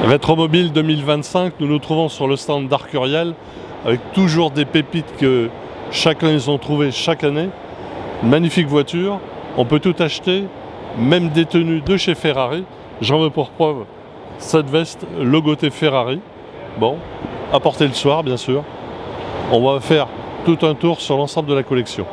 Rétromobile 2025, nous nous trouvons sur le stand d'Arcurial avec toujours des pépites que chacun ils ont trouvées chaque année. Une magnifique voiture, on peut tout acheter, même des tenues de chez Ferrari. J'en veux pour preuve cette veste logotée Ferrari. Bon, à porter le soir bien sûr. On va faire tout un tour sur l'ensemble de la collection.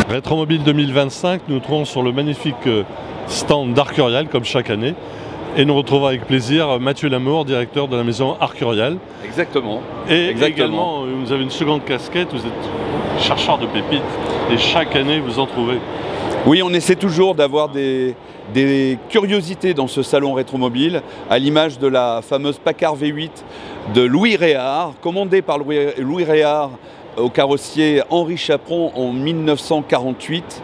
Rétromobile 2025, nous nous trouvons sur le magnifique stand d'Arcurial comme chaque année. Et nous retrouvons avec plaisir Mathieu Lamour, directeur de la maison Arcurial. Exactement. Et Exactement. également, vous avez une seconde casquette, vous êtes chercheur de pépites et chaque année vous en trouvez. Oui, on essaie toujours d'avoir des curiosités dans ce salon rétromobile, à l'image de la fameuse Packard V8 de Louis Réard, commandée par Louis Réard au carrossier Henri Chaperon en 1948.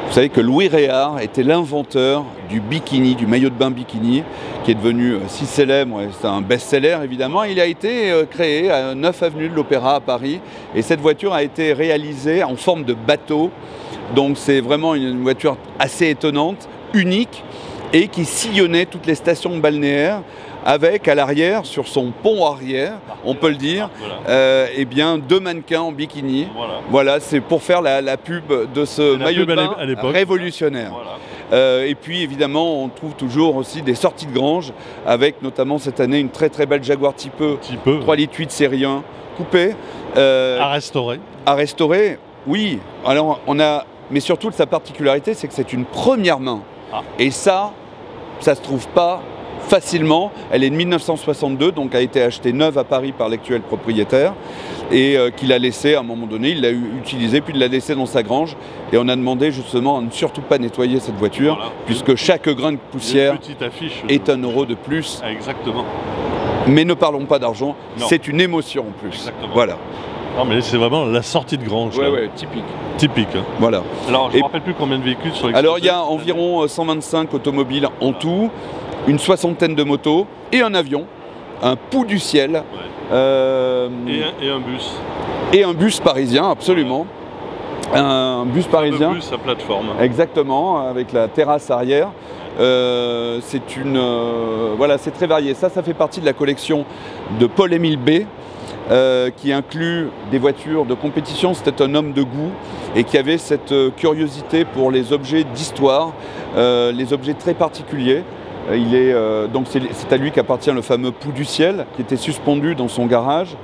Vous savez que Louis Réard était l'inventeur du bikini, du maillot de bain bikini, qui est devenu si célèbre, c'est un best-seller évidemment. Il a été créé à 9 avenue de l'Opéra à Paris, et cette voiture a été réalisée en forme de bateau. Donc c'est vraiment une voiture assez étonnante, unique, et qui sillonnait toutes les stations balnéaires, avec à l'arrière, sur son pont arrière, on peut le dire, eh bien, 2 mannequins en bikini. Voilà, c'est pour faire la pub de ce maillot de bain révolutionnaire. Et puis évidemment, on trouve toujours aussi des sorties de grange, avec notamment cette année une très très belle Jaguar Type E, 3,8 litres série 1, coupée. À restaurer. À restaurer, oui. Alors, mais surtout, sa particularité, c'est que c'est une première main. Et ça se trouve pas facilement. Elle est de 1962, donc a été achetée neuve à Paris par l'actuel propriétaire, et qu'il a laissé à un moment donné, il l'a utilisée, puis il l'a laissée dans sa grange, et on a demandé justement à ne surtout pas nettoyer cette voiture, puisque chaque grain de poussière est 1 € de plus. Exactement. Mais ne parlons pas d'argent, c'est une émotion en plus. Exactement. Voilà. Non mais c'est vraiment la sortie de grange. Ouais, typique. Typique. Hein. Voilà. Alors je ne me rappelle plus combien de véhicules sur l'exposé. Alors il y a environ 125 automobiles en tout, une 60aine de motos et un avion, un Pou du ciel. Et un bus. Et un bus parisien, absolument. Un bus parisien. Un bus à plateforme. Exactement, avec la terrasse arrière. C'est voilà, c'est très varié. Ça fait partie de la collection de Paul-Émile B, qui inclut des voitures de compétition. C'était un homme de goût et qui avait cette curiosité pour les objets d'histoire, les objets très particuliers. Donc c'est à lui qu'appartient le fameux Pou du ciel qui était suspendu dans son garage,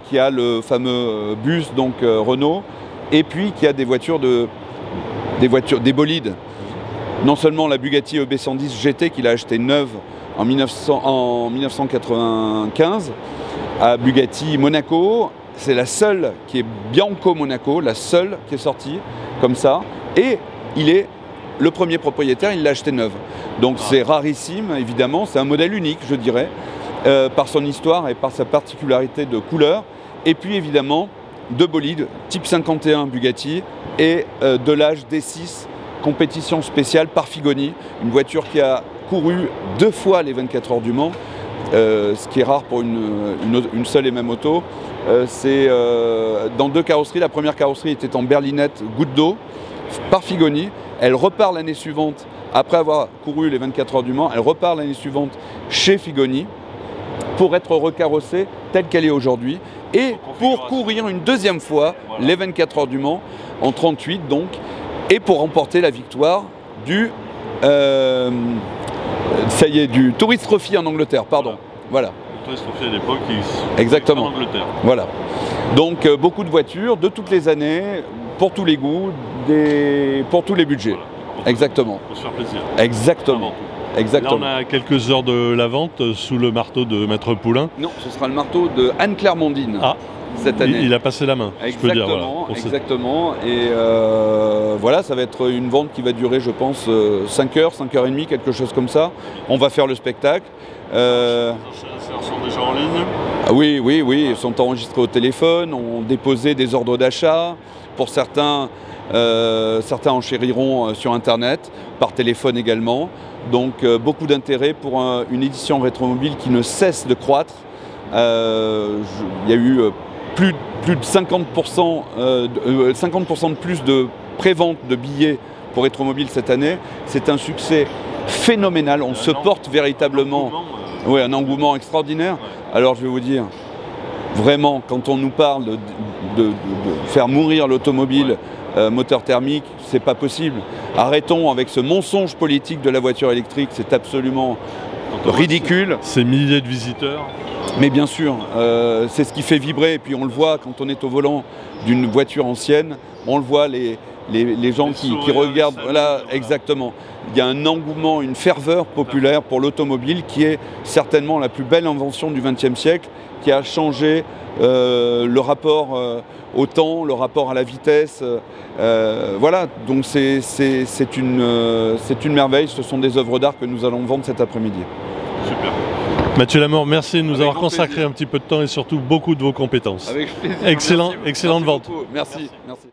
qui a le fameux bus donc Renault, et puis qui a des bolides. Non seulement la Bugatti EB110 GT qu'il a acheté neuve en 1995 à Bugatti Monaco. C'est la seule qui est Bianco Monaco, la seule qui est sortie comme ça. Et il est le premier propriétaire, il l'a acheté neuve. Donc c'est rarissime, évidemment. C'est un modèle unique, je dirais, par son histoire et par sa particularité de couleur. Et puis évidemment, deux bolides, type 51 Bugatti et de l'âge D6, compétition spéciale par Figoni. Une voiture qui a couru 2 fois les 24 heures du Mans, ce qui est rare pour une seule et même auto. C'est dans 2 carrosseries. La première carrosserie était en berlinette goutte d'eau par Figoni. Elle repart l'année suivante, après avoir couru les 24 heures du Mans, elle repart l'année suivante chez Figoni pour être recarrossée telle qu'elle est aujourd'hui et pour courir une deuxième fois les 24 heures du Mans en 38 donc, et pour remporter la victoire du du Tourist Trophy en Angleterre, pardon. Voilà. Le Tourist Trophy à l'époque, exactement. En Angleterre. Voilà. Donc beaucoup de voitures, de toutes les années, pour tous les goûts, pour tous les budgets. Voilà. Exactement. Pour se faire plaisir. Exactement. Exactement. Là, on a quelques heures de la vente sous le marteau de Maître Poulain. Non, ce sera le marteau de Anne-Claire Mondine. Ah, cette année. Il a passé la main, exactement, je peux dire. Voilà, exactement. Et voilà, ça va être une vente qui va durer, je pense, 5 heures, 5 heures et demie, quelque chose comme ça. On va faire le spectacle. Les enchères sont déjà en ligne? Oui, oui, oui, ils sont enregistrés au téléphone, ont déposé des ordres d'achat. Pour certains, certains enchériront sur Internet, par téléphone également. Donc beaucoup d'intérêt pour une édition rétromobile qui ne cesse de croître. Il y a eu plus de 50%, 50% de plus de prévente de billets pour rétromobile cette année. C'est un succès phénoménal. On se porte véritablement... Oui, un engouement extraordinaire. Alors je vais vous dire, vraiment, quand on nous parle de faire mourir l'automobile moteur thermique, c'est pas possible. Arrêtons avec ce mensonge politique de la voiture électrique, c'est absolument ridicule. Ces milliers de visiteurs. Mais bien sûr, c'est ce qui fait vibrer, et puis on le voit quand on est au volant d'une voiture ancienne, on le voit, les gens qui regardent, voilà, exactement. Il y a un engouement, une ferveur populaire pour l'automobile qui est certainement la plus belle invention du XXe siècle, qui a changé le rapport au temps, le rapport à la vitesse. Voilà, donc c'est une merveille, ce sont des œuvres d'art que nous allons vendre cet après-midi. Super. Mathieu Lamort, merci de nous avoir consacré plaisir. Un petit peu de temps et surtout beaucoup de vos compétences. Avec plaisir. Excellente vente. Merci. Merci.